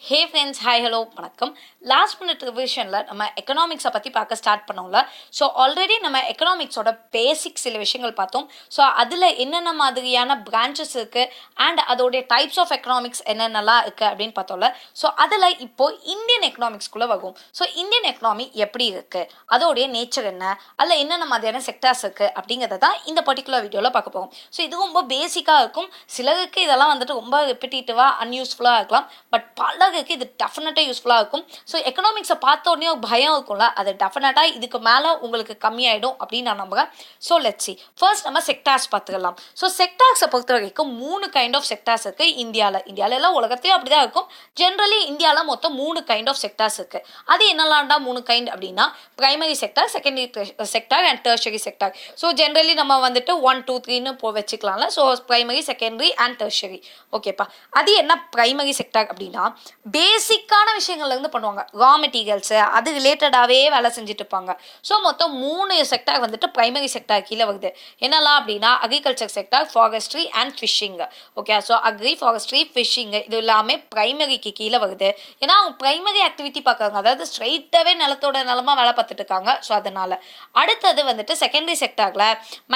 Hey friends, hi, hello, வணக்கம். Last minute ரிவிஷனில் நம்ம எக்கனாமிக்ஸை பற்றி பார்க்க ஸ்டார்ட் பண்ணோம்ல. ஸோ ஆல்ரெடி நம்ம எக்கனாமிக்ஸோட பேசிக் சில விஷயங்கள் பார்த்தோம். ஸோ அதில் என்னென்ன மாதிரியான பிரான்ச்சஸ் இருக்குது அண்ட் அதோடைய டைப்ஸ் ஆஃப் எக்கனாமிக்ஸ் என்னென்னலாம் இருக்குது அப்படின்னு பார்த்தோம்ல. ஸோ அதில் இப்போது இந்தியன் எக்கனாமிக்ஸ்குள்ளே வரும். ஸோ இந்தியன் எக்கனாமி எப்படி இருக்குது, அதோடைய நேச்சர் என்ன, அதில் என்னென்ன மாதிரியான செக்டார்ஸ் இருக்குது அப்படிங்கிறத தான் இந்த பர்டிகுலர் வீடியோவில் பார்க்க போகும். ஸோ இது ரொம்ப பேசிக்காக இருக்கும். சிலருக்கு இதெல்லாம் வந்துட்டு ரொம்ப ரிப்பிட்டேட்டிவாக அன்யூஸ்ஃபுல்லாக இருக்கலாம். பட் பலருக்கு இது டெஃபினட்டாக யூஸ்ஃபுல்லாக இருக்கும். ஸோ எக்கனாமிக்ஸை பார்த்த உடனே ஒரு பயம் இருக்கும்ல, அது டெஃபினட்டாக இதுக்கு மேலே உங்களுக்கு கம்மியாயிடும் அப்படின்னு நான் நம்புகிறேன். So let's see. ஃபர்ஸ்ட் நம்ம செக்டார்ஸ் பார்த்துக்கலாம். ஸோ செக்டார்ஸை பொறுத்த வரைக்கும் 3 கைண்ட் ஆஃப் செக்டார்ஸ் இருக்குது இந்தியாவில் எல்லாம் உலகத்தையும் அப்படி தான் இருக்கும். ஜென்ரலி இந்தியாவில் மொத்தம் 3 கைண்ட் ஆஃப் செக்டார்ஸ் இருக்குது. அது என்னெல்லாம்டா 3 கைண்ட் அப்படின்னா primary sector, secondary sector and tertiary sector. So generally நம்ம வந்துட்டு 1, 2, 3ன்னு வச்சுக்கலாம்ல. So primary, secondary and tertiary. ஓகேப்பா. அது என்ன பிரைமரி செக்டார் அப்படின்னா பேசிக்கான விஷயங்கள்லேருந்து பண்ணுவாங்க. ரா மெட்டீரியல்ஸு அது ரிலேட்டடாகவே வேலை செஞ்சுட்டு இருப்பாங்க. ஸோ மொத்தம் 3 செக்டார் வந்துட்டு பிரைமரி செக்டார் கீழே வருது. என்னெல்லாம் அப்படின்னா agriculture sector, forestry and fishing. Okay. So agri, forestry, fishing இது எல்லாமே பிரைமரிக்கு கீழே வருது. ஏன்னா அவங்க பிரைமரி ஆக்டிவிட்டி பார்க்குறாங்க, அதாவது ஸ்ட்ரைட்டாகவே நிலத்தோட நிலமா வேலை பார்த்துட்டு இருக்காங்க. ஸோ அதனால் அடுத்தது வந்துட்டு செகண்டரி செக்டாரில்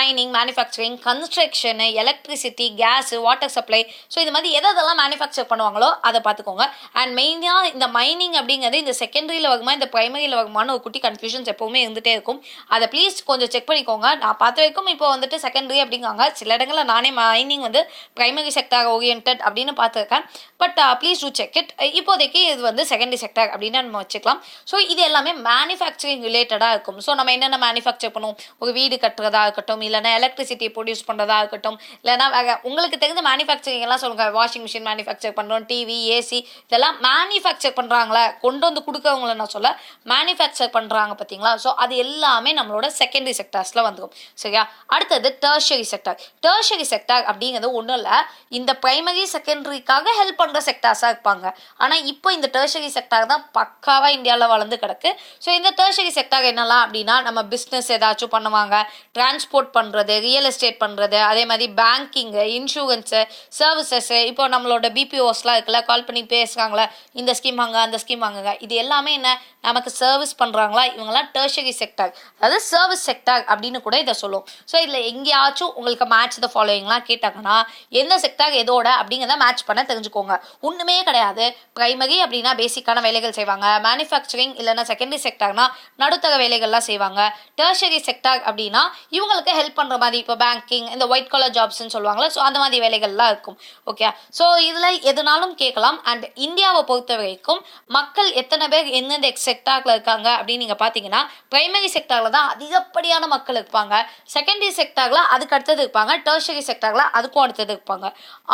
mining, manufacturing, construction, electricity, gas, water supply, so இது மாதிரி எதெல்லாம் மேனுஃபேக்சர் பண்ணுவாங்களோ அதை பார்த்துக்கோங்க. அண்ட் மெயினாக இந்த மைனிங் அப்படிங்கிறது இந்த செகண்டரியில் வருமா இந்த பிரைமரியில் வருமானு ஒரு குட்டி கன்ஃபியூஷன்ஸ் எப்போவுமே இருந்துகிட்டே இருக்கும். அதை ப்ளீஸ் கொஞ்சம் செக் பண்ணிக்கோங்க. நான் பார்த்த வரைக்கும் இப்போ வந்துட்டு செகண்டரி அப்படிங்காங்க. சில இடங்களில் நானே மைனிங் வந்து பிரைமரி செக்டார் ஓரியன்ட் அப்படின்னு பார்த்துருக்கேன். But please do check it. இப்போதைக்கு இது வந்து செகண்டரி செக்டார் அப்படின்னு நம்ம வச்சுக்கலாம். ஸோ இது எல்லாமே மேனுஃபேக்சரிங் ரிலேட்டடாக இருக்கும். ஸோ நம்ம என்னென்ன மேனுஃபேக்சர் பண்ணுவோம், ஒரு வீடு கட்டுறதா இருக்கட்டும், இல்லைனா எலக்ட்ரிசிட்டி ப்ரொடியூஸ் பண்ணுறதா இருக்கட்டும், இல்லைனா உங்களுக்கு தெரிஞ்ச மேனுஃபேக்சரிங் எல்லாம் சொல்லுங்கள். வாஷிங் மிஷின் மேனுஃபேக்சர் பண்ணுறோம், டிவி, ஏசி இதெல்லாம் மேனுஃபேக்சர் பண்ணுறாங்களே, கொண்டு வந்து கொடுக்கறவங்கள நான் சொல்ல மேனுஃபேக்சர் பண்ணுறாங்க பார்த்தீங்களா. ஸோ அது எல்லாமே நம்மளோட செகண்டரி செக்டார்ஸில் வந்துடும். சரியா. அடுத்தது டெர்ஷரி செக்டார். டெர்ஷரி செக்டார் அப்படிங்கிறது ஒன்றும் இல்லை, இந்த பிரைமரி செகண்டரிக்காக ஹெல்ப் பண்ணுற செக்டார்ஸாக இருப்பாங்க. ஆனால் இப்போ இந்த டெர்ஷரி செக்டார் தான் பக்காவாக இந்தியாவில் வளர்ந்து கிடக்கு. ஸோ இந்த டெர்ஷரி செக்டார் என்னெல்லாம் அப்படின்னா நம்ம பிஸ்னஸ் ஏதாச்சும் பண்ணுவாங்க, டிரான்ஸ்போர்ட் பண்ணுறது, ரியல் எஸ்டேட் பண்ணுறது, அதே மாதிரி பேங்கிங்கு, இன்சூரன்ஸு, சர்வீசஸ்ஸு, இப்போ நம்மளோட பிபிஓஸ்லாம் இருக்குல்ல, கால் பண்ணி பேசுகிறாங்களே இந்த ஸ்கீம் வாங்க அந்த ஸ்கீம் வாங்குங்க, இது எல்லாமே என்ன நமக்கு சர்வீஸ் பண்ணுறாங்களா, இவங்கெல்லாம் டெர்ஷரி செக்டார், அதாவது சர்வீஸ் செக்டார் அப்படின்னு கூட இதை சொல்லுவோம். ஸோ இதில் எங்கேயாச்சும் உங்களுக்கு மேட்ச் த ஃபாலோயிங்லாம் கேட்டாங்கன்னா எந்த செக்டார் எதோட அப்படிங்கிறத மேட்ச் பண்ண தெரிஞ்சுக்கோங்க. ஒன்றுமே கிடையாது. பிரைமரி அப்படின்னா பேசிக்கான வேலைகள் செய்வாங்க, மேனுஃபேக்சரிங் இல்லைன்னா செகண்டரி செக்டார்னா நடுத்தர வேலைகள்லாம் செய்வாங்க, டெர்ஷரி செக்டார் அப்படின்னா இவங்களுக்கு ஹெல்ப் பண்ணுற மாதிரி இப்போ பேங்கிங், இந்த ஒயிட் காலர் ஜாப்ஸ்ன்னு சொல்லுவாங்களே, ஸோ அந்த மாதிரி வேலைகள்லாம் இருக்கும். ஓகே. ஸோ இதில் எதுனாலும் கேட்கலாம். அண்ட் இந்தியாவை பொறுத்த வரைக்கும் மக்கள் எத்தனை பேர் எந்தெந்த செக்டாரில் இருக்காங்க அப்படின்னு நீங்கள் பார்த்தீங்கன்னா பிரைமரி செக்டாரில் தான் அதிகப்படியான மக்கள் இருப்பாங்க, செகண்டரி செக்டாரில் அதுக்கு அடுத்தது இருப்பாங்க, டெர்ஷரி செக்டாரில் அதுக்கும் அடுத்தது இருப்பாங்க.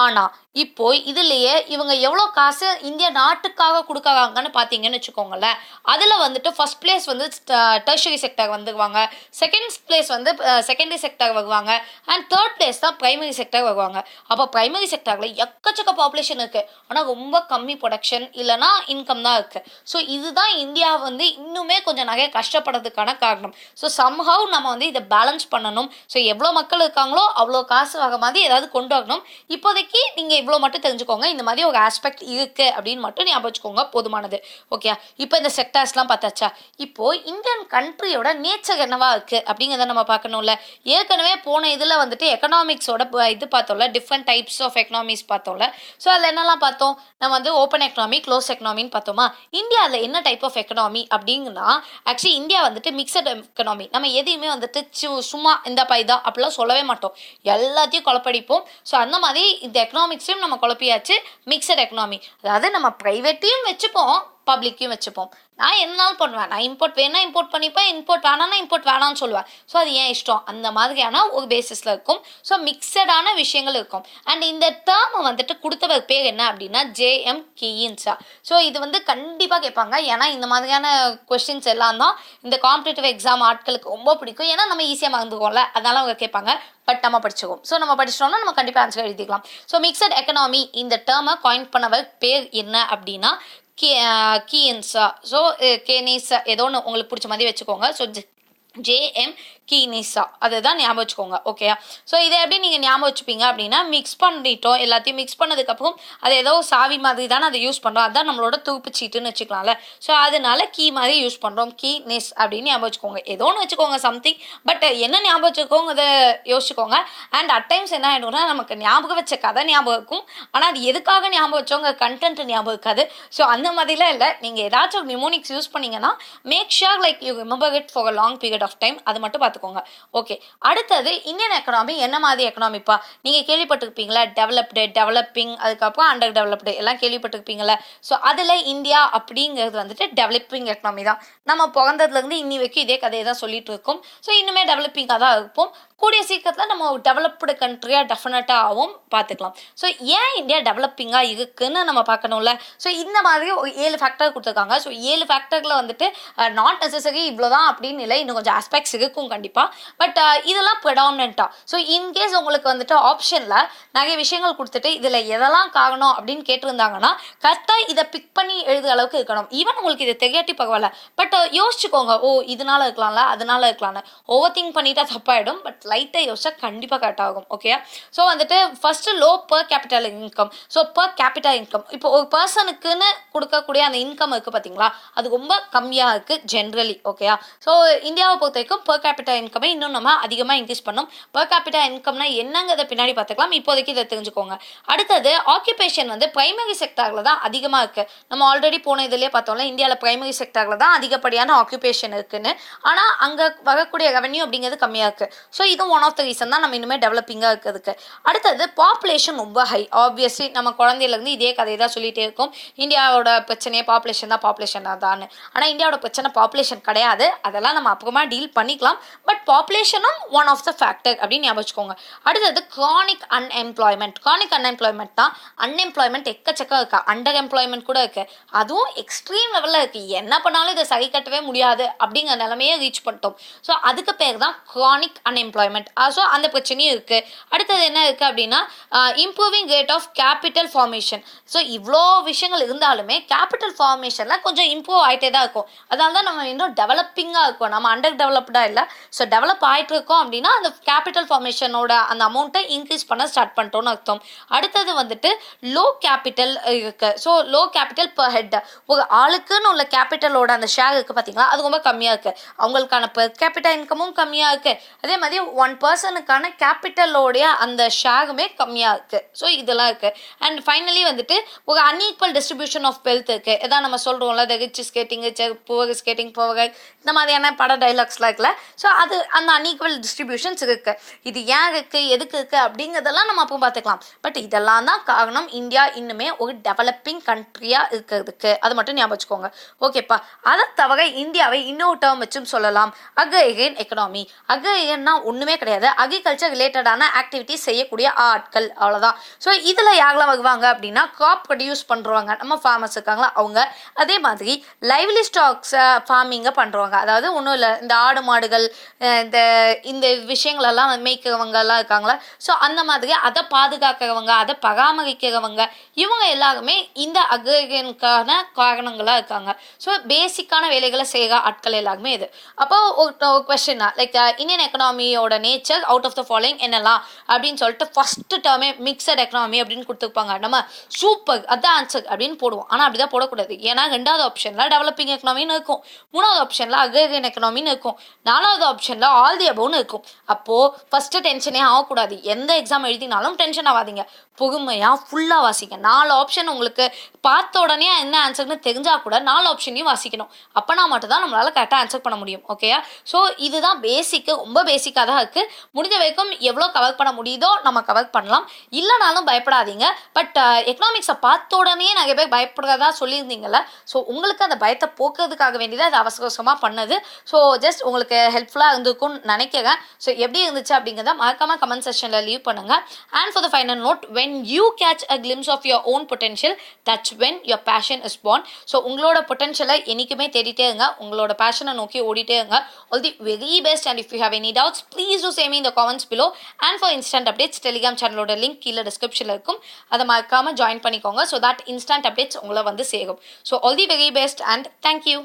ஆனால் இப்போ இதுலேயே இவங்க எவ்வளோ காசு இந்திய நாட்டுக்காக கொடுக்குறாங்கன்னு பார்த்தீங்கன்னு வச்சுக்கோங்களேன். அதில் வந்துட்டு ஃபர்ஸ்ட் பிளேஸ் வந்து டெர்ஷரி செக்டார் வந்துருவாங்க, செகண்ட் பிளேஸ் வந்து செகண்டரி செக்டார் வருவாங்க, அண்ட் தேர்ட் பிளேஸ் தான் பிரைமரி செக்டார் வருவாங்க. அப்போ பிரைமரி செக்டாரில் எக்கச்சக்க பாப்புலேஷன் இருக்குது, ஆனால் ரொம்ப கம்மி ப்ரொடக்ஷன் இல்லைனா இன்கம் தான் இருக்குது. ஸோ இதுதான் இந்தியா வந்து இன்னுமே கொஞ்சம் நிறைய கஷ்டப்படுறதுக்கான காரணம். ஸோ சம்ஹவ் நம்ம வந்து இதை பேலன்ஸ் பண்ணணும். ஸோ எவ்வளோ மக்கள் இருக்காங்களோ அவ்வளோ காசு வர மாதிரி ஏதாவது கொண்டு வரணும். இப்போதைக்கு நீங்கள் இவ்வளோ மட்டும் தெரிஞ்சுக்கோங்க, இந்த மாதிரி ஒரு ஆஸ்பெக்ட் இருக்குது அப்படின்னு மட்டும் ஞாபகம் வச்சுக்கோங்க, போதுமானது. ஓகே. இப்போ இந்த செக்டார்ஸ்லாம் பார்த்தாச்சா. இப்போது இந்தியன் கண்ட்ரியோட நேச்சர் என்னவா இருக்குது அப்படிங்கிறத நம்ம பார்க்கணும்ல. ஏற்கனவே போன இதில் வந்துட்டு எக்கனாமிக்ஸோட இது பார்த்தோம்ல, டிஃப்ரெண்ட் டைப்ஸ் ஆஃப் எக்கனாமிக்ஸ் பார்த்தோம்ல. ஸோ அதில் என்னெல்லாம் பார்த்தோம், நம்ம வந்து ஓப்பன் எக்கனாமி, க்ளோஸ் எக்கனாமின்னு பார்த்தோமா. இந்தியாவில் என்ன டைப் ஆஃப் எக்கனாமி அப்படிங்கன்னா ஆக்சுவலி இந்தியா வந்துட்டு மிக்சட் எக்கனாமி. நம்ம எதையுமே வந்துட்டு சும்மா இந்த பைதா அப்படிலாம் சொல்லவே மாட்டோம், எல்லாத்தையும் குழப்படிப்போம். ஸோ அந்த மாதிரி இந்த எக்கனாமிக்ஸையும் நம்ம குழப்பியாச்சு, மிக்சட் எக்கனாமி. அதாவது நம்ம ப்ரைவேட்டையும் வச்சுப்போம், பப்ளிக்கையும் வச்சுப்போம். நான் என்னாலும் பண்ணுவேன், நான் இம்போர்ட் வேணா இம்போர்ட் பண்ணிப்பேன், இம்போர்ட் வேணான்னா இம்போர்ட் வேணான்னு சொல்லுவேன். ஸோ அது ஏன் இஷ்டம் அந்த மாதிரியான ஒரு பேசிஸில் இருக்கும். ஸோ மிக்சடான விஷயங்கள் இருக்கும். அண்ட் இந்த டேர்மை வந்துட்டு கொடுத்தவர் பேர் என்ன அப்படின்னா ஜேஎம் கீயின்ஸா. ஸோ இது வந்து கண்டிப்பாக கேட்பாங்க, ஏன்னா இந்த மாதிரியான கொஸ்டின்ஸ் எல்லாம் தான் இந்த காம்படிட்டிவ் எக்ஸாம் ஆட்களுக்கு ரொம்ப பிடிக்கும். ஏன்னா நம்ம ஈஸியாக மறந்துக்கோம்ல, அதனால அவங்க கேட்பாங்க. பட் நம்ம படிச்சுக்கோம். ஸோ நம்ம படிச்சிட்டோம்னா நம்ம கண்டிப்பாக ஆன்சர் எழுதிக்கலாம். ஸோ மிக்சட் எக்கனாமி இந்த டேர்மை காயின் பண்ணவர் பேர் என்ன அப்படின்னா கீயின்ஸா. ஸோ கேனீஸா ஏதோ ஒன்று உங்களுக்கு பிடிச்ச மாதிரி வச்சுக்கோங்க. ஸோ ஜேஎம் கீனிசா அதுதான் ஞாபகம் வச்சுக்கோங்க. ஓகேயா? ஸோ இதை எப்படி நீங்கள் ஞாபகம் வச்சுப்பீங்க அப்படின்னா, மிக்ஸ் பண்ணிட்டோம், எல்லாத்தையும் மிக்ஸ் பண்ணதுக்கப்புறம் அது ஏதோ சாவி மாதிரி தானே அதை யூஸ் பண்ணுறோம், அதுதான் நம்மளோட துருப்பு சீட்டுன்னு வச்சுக்கலாம்ல. ஸோ அதனால கீ மாதிரி யூஸ் பண்ணுறோம், கீனிஸ் அப்படின்னு ஞாபகம் வச்சுக்கோங்க. ஏதோ ஒன்று வச்சுக்கோங்க சம்திங், பட் என்ன ஞாபகம் வச்சுக்கோங்க அதை யோசிச்சுக்கோங்க. அண்ட் அட் டைம்ஸ் என்ன ஆகிடும்னா, நமக்கு ஞாபகம் வச்ச கதை ஞாபகம் இருக்கும், ஆனால் அது எதுக்காக ஞாபகம் வச்சவங்க கண்டென்ட் ஞாபகம் இருக்காது. ஸோ அந்த மாதிரிலாம் இல்லை, நீங்கள் ஏதாச்சும் ஒரு நிமோனிக்ஸ் யூஸ் பண்ணீங்கன்னா make sure like you remember it for a long period of time. அது மட்டும் பார்த்துக்கோங்க. ஓகே, அடுத்தது இந்தியன் எக்கனாமி என்ன மாதிரி எக்கனாமிப்பா? நீங்கள் கேள்விப்பட்டிருப்பீங்களா, டெவலப்டு, டெவலப்பிங், அதுக்கப்புறம் அண்டர் டெவலப்டு எல்லாம் கேள்விப்பட்டிருப்பீங்களா? ஸோ அதில் இந்தியா அப்படிங்கிறது வந்துட்டு டெவலப்பிங் எக்கனாமி தான். நம்ம பிறந்ததுலேருந்து இன்னி வரைக்கும் இதே கதையை தான் சொல்லிட்டு இருக்கோம். ஸோ இன்னுமே டெவலப்பிங்காக தான் இருப்போம். கூடிய சீக்கிரத்தில் நம்ம டெவலப்டு கண்ட்ரியாக டெஃபினட்டாக ஆகும், பார்த்துக்கலாம். ஸோ ஏன் இந்தியா டெவலப்பிங்காக இருக்குன்னு நம்ம பார்க்கணும்ல. ஸோ இந்த மாதிரி ஒரு 7 ஃபேக்டர் கொடுத்துருக்காங்க. ஸோ 7 ஃபேக்டரில் வந்துட்டு நாட் நெசசரி இவ்வளோ தான் அப்படின்னு இல்லை, இன்னும் கொஞ்சம் ஆஸ்பெக்ட்ஸ் இருக்கும் கண்டிப்பாக. பட் இதெல்லாம் ப்ரெடாமினண்ட்டாக. ஸோ இன்கேஸ் உங்களுக்கு வந்துட்டு ஆப்ஷனில் நிறைய விஷயங்கள் கொடுத்துட்டு இதில் எதெல்லாம் காரணம் அப்படின்னு கேட்டிருந்தாங்கன்னா கரெக்டாக இதை பிக் பண்ணி எழுதுகிற அளவுக்கு இருக்கணும். ஈவன் உங்களுக்கு இது தெரியாட்டி பரவாயில்ல, பட் யோசிச்சுக்கோங்க, ஓ இதனால இருக்கலாம்ல, அதனால இருக்கலாம்னு. ஓவர் திங்க் பண்ணிட்டா தப்பாயிடும், பட் லைட்டாக யோசிச்சா கண்டிப்பாக கரெக்ட் ஆகும். ஓகே, ஸோ வந்துட்டு first low per capital income. So per capital income இப்போ ஒரு பர்சனுக்குன்னு கொடுக்கக்கூடிய அந்த இன்கம் இருக்குது பார்த்தீங்களா, அது ரொம்ப கம்மியாக இருக்குது ஜென்ரலி. ஓகேயா? ஸோ இந்தியாவை பொறுத்த வரைக்கும் பர் கேபிட்டல் இன்கமே இன்னும் நம்ம அதிகமாக இன்க்ரீஸ் பண்ணோம். பர் கேபிட்டல் இன்கம்னா என்னங்கிறத பின்னாடி பார்த்துக்கலாம், இப்போதைக்கு இதை தெரிஞ்சுக்கோங்க. அடுத்தது ஆக்குபேஷன் வந்து பிரைமரி செக்டாரில் தான் அதிகமாக இருக்குது. நம்ம ஆல்ரெடி போன இதுலேயே பார்த்தோம்ல, இந்தியாவில் பிரைமரி செக்டாரில் தான் அதிகப்படியான ஆக்குபேஷன் இருக்குன்னு. ஆனால் அங்கே வரக்கூடிய ரெவன்யூ அப்படிங்கிறது கம்மியாக இருக்குது. ஸோ இதுவும் ஒன் ஆஃப் த ரீசன் தான் நம்ம இன்னுமே டெவலப்பிங்காக இருக்கிறதுக்கு. அடுத்தது பாப்புலேஷன் ரொம்ப ஹை. ஆப்வியஸ்லி நம்ம குழந்தையிலேருந்து இதே கதையை தான் சொல்லிகிட்டே இருக்கோம், இந்தியாவோட பிரச்சனையே பாப்புலேஷன் தான். ஆனால் இந்தியாவோட பிரச்சனை பாப்புலேஷன் கிடையாது, அதெல்லாம் நம்ம அப்புறமா டீல் பண்ணிக்கலாம். பட் பாப்புலேஷனும் ஒன் ஆஃப் த ஃபேக்டர் அப்படின்னு ஞாபகம் வச்சுக்கோங்க. அடுத்தது க்ரானிக் அன்எம்ப்ளாய்மெண்ட். க்ரானிக் அன்எம்ப்ளாய்மெண்ட் தான் அன்எம்ப்ளாய்மெண்ட் எக்கச்சக்கம் இருக்குது, அண்டர் எம்ப்ளாய்மெண்ட் கூட இருக்குது, அதுவும் எக்ஸ்ட்ரீம் லெவலில் இருக்குது. என்ன பண்ணாலும் இதை சரி கட்டவே முடியாது அப்படிங்கிற நிலைமையே ரீச் பண்ணிட்டோம். ஸோ அதுக்கு பேர் தான் க்ரானிக் அன்எம்ப்ளாய்மெண்ட். ஸோ அந்த பிரச்சனையும் இருக்குது. அடுத்தது என்ன இருக்குது அப்படின்னா improving rate of capital formation. So இவ்வளோ விஷயங்கள் இருந்தாலுமே கேபிட்டல் ஃபார்மேஷனில் கொஞ்சம் இம்ப்ரூவ் ஆகிட்டே தான் இருக்கும். அதனால தான் நம்ம இன்னும் டெவலப்பிங்காக இருக்கும், நம்ம அண்டர் டெவலப்டாக இல்லை. ஸோ டெவலப் ஆகிட்டு இருக்கோம் அப்படின்னா அந்த கேபிட்டல் ஃபார்மேஷனோட அந்த அமௌண்ட்டை இன்க்ரீஸ் பண்ண ஸ்டார்ட் பண்ணிட்டோன்னு அர்த்தம். அடுத்தது வந்துட்டு லோ கேபிட்டல் இருக்குது. So low capital per head, ஒரு ஆளுக்குன்னு உள்ள கேபிட்டலோட அந்த ஷேர் இருக்குது பார்த்தீங்களா, அது ரொம்ப கம்மியாக இருக்குது. அவங்களுக்கான பெர் கேபிட்டல் இன்கமும் கம்மியாக இருக்குது, அதே மாதிரி ஒன் பர்சனுக்கான கேபிட்டலோடைய அந்த ஷேருமே கம்மியாக இருக்குது. ஸோ இதெல்லாம் இருக்குது. அண்ட் ஃபைனலி வந்துட்டு ஒரு அன்ஈக்குவல் டிஸ்ட்ரிபியூஷன் ஆஃப் வெல்த் இருக்குது. இதான் நம்ம சொல்கிறோம்ல, the rich is getting rich, poor is getting poor, இந்த மாதிரியான பட டைலாக்ஸ்லாம் இருக்குல்ல. ஸோ அது அந்த அன்ஈக்குவல் டிஸ்ட்ரிபியூஷன்ஸ் இருக்குது. இது ஏன் இருக்குது, எதுக்கு இருக்குது அப்படிங்கிறதெல்லாம் நம்ம அப்போ பார்த்துக்கலாம். பட் இதெல்லாம் தான் காரணம் இந்தியா இன்னுமே ஒரு டெவலப்பிங் கண்ட்ரியாக இருக்கிறதுக்கு. அது மட்டும் ஞாபகம் வச்சுக்கோங்க. ஓகேப்பா. அதை தவிர இந்தியாவை இன்னொரு டேர்ம் வச்சும் சொல்லலாம், அக்ரிகேட் எக்கனாமி. அக்ரிகேட்னா ஒன்றுமே கிடையாது, அக்ரிகல்ச்சர் ரிலேட்டடான ஆக்டிவிட்டிஸ் செய்யக்கூடிய ஆட்கள், அவ்வளோதான். ஸோ இதில் யாரெல்லாம் வருவாங்க அப்படின்னா கிராப் ப்ரொடியூஸ் பண்ணுறவங்க, நம்ம ஃபார்மர்ஸ் இருக்காங்களா அவங்க. அதே மாதிரி லைவ்லி ஸ்டாக்ஸ் ஃபார்மிங்கை பண்ணுறவங்க, அதாவது ஒன்றும் இல்லை, இந்த ஆடு மாடுகள் இந்த இந்த விஷயங்களெல்லாம் மேய்க்கிறவங்கெல்லாம் இருக்காங்களா. ஸோ அந்த மாதிரி அதை பாதுகாக்கிறவங்க, அதை பராமரிக்கிறவங்க, இவங்க எல்லாருமே இந்த அக்ரிகேஷனுக்கான காரணங்களாக இருக்காங்க. ஸோ பேசிக்கான வேலைகளை செய்கிற ஆட்கள் எல்லாருமே இது. அப்போ ஒரு கொஸ்டின் லைக் இந்தியன் எக்கனாமியோட nature out of the following என்னெல்லாம் அப்படின்னு சொல்லிட்டு ஃபர்ஸ்ட் டேர்மே மிக்சட் எக்கனாமி அப்படின்னு கொடுத்துருப்பாங்க. நம்ம சூப்பர் அதான் ஆன்சர் அப்படின்னு போடுவோம், ஆனால் அப்படி தான் போடக்கூடாது. ஏன்னா ரெண்டாவது ஆப்ஷனில் டெவலப்பிங் எக்கனாமின்னு இருக்கும், மூணாவது ஆப்ஷனில் அக்ரிகேட் எக்கனாமின்னு இருக்கும், நாலாவது ஆப்ஷனில் ஆல் தி அபவ்னு இருக்கும். அப்போது ஃபஸ்ட்டு டென்ஷனே ஆகக்கூடாது. எந்த எக்ஸாம் எழுதினாலும் டென்ஷன் ஆகாதீங்க, பொறுமையாக ஃபுல்லாக வாசிங்க. 4 ஆப்ஷன் உங்களுக்கு பார்த்த உடனே என்ன ஆன்சர்னு தெரிஞ்சால் கூட 4 ஆப்ஷனையும் வாசிக்கணும். அப்போனா மட்டும் தான் நம்மளால் கரெக்டாக ஆன்சர் பண்ண முடியும். ஓகேயா? ஸோ இதுதான் பேசிக்கு, ரொம்ப பேசிக்காக தான் இருக்குது. முடிஞ்ச வரைக்கும் எவ்வளோ கவர் பண்ண முடியுதோ நம்ம கவர் பண்ணலாம், இல்லைனாலும் பயப்படாதீங்க. பட் எக்கனாமிக்ஸை பார்த்த உடனே நிறைய பேர் பயப்படுறதா சொல்லியிருந்தீங்கல்ல, ஸோ உங்களுக்கு அந்த பயத்தை போக்குறதுக்காக வேண்டியதான் அது அவசரமாக பண்ணது. ஸோ ஜஸ்ட் உங்களுக்கு ஹெல்ப்ஃபுல்லாக இருந்திருக்கும்னு நினைக்கிறேன். ஸோ எப்படி இருந்துச்சு அப்படிங்கிறத மறக்காமல் கமெண்ட் செக்ஷனில் லீவ் பண்ணுங்கள். And for the final note, when you catch a glimpse of your own potential, that's when your passion is born. So உங்களோட பொட்டன்ஷியலை என்றைக்குமே தேடிட்டே இருங்க, உங்களோட பேஷனை நோக்கி ஓடிட்டே இருங்க. All the very best, and if you have any doubts, please do say me in the comments below. And for instant updates, Telegram channel link கீழே டிஸ்கிரிப்ஷனில் இருக்கும், அதை மறக்காமல் ஜாயின் பண்ணிக்கோங்க. ஸோ தட் இன்ஸ்டன்ட் அப்டேட்ஸ் உங்களை வந்து சேரும். So all the very best and thank you.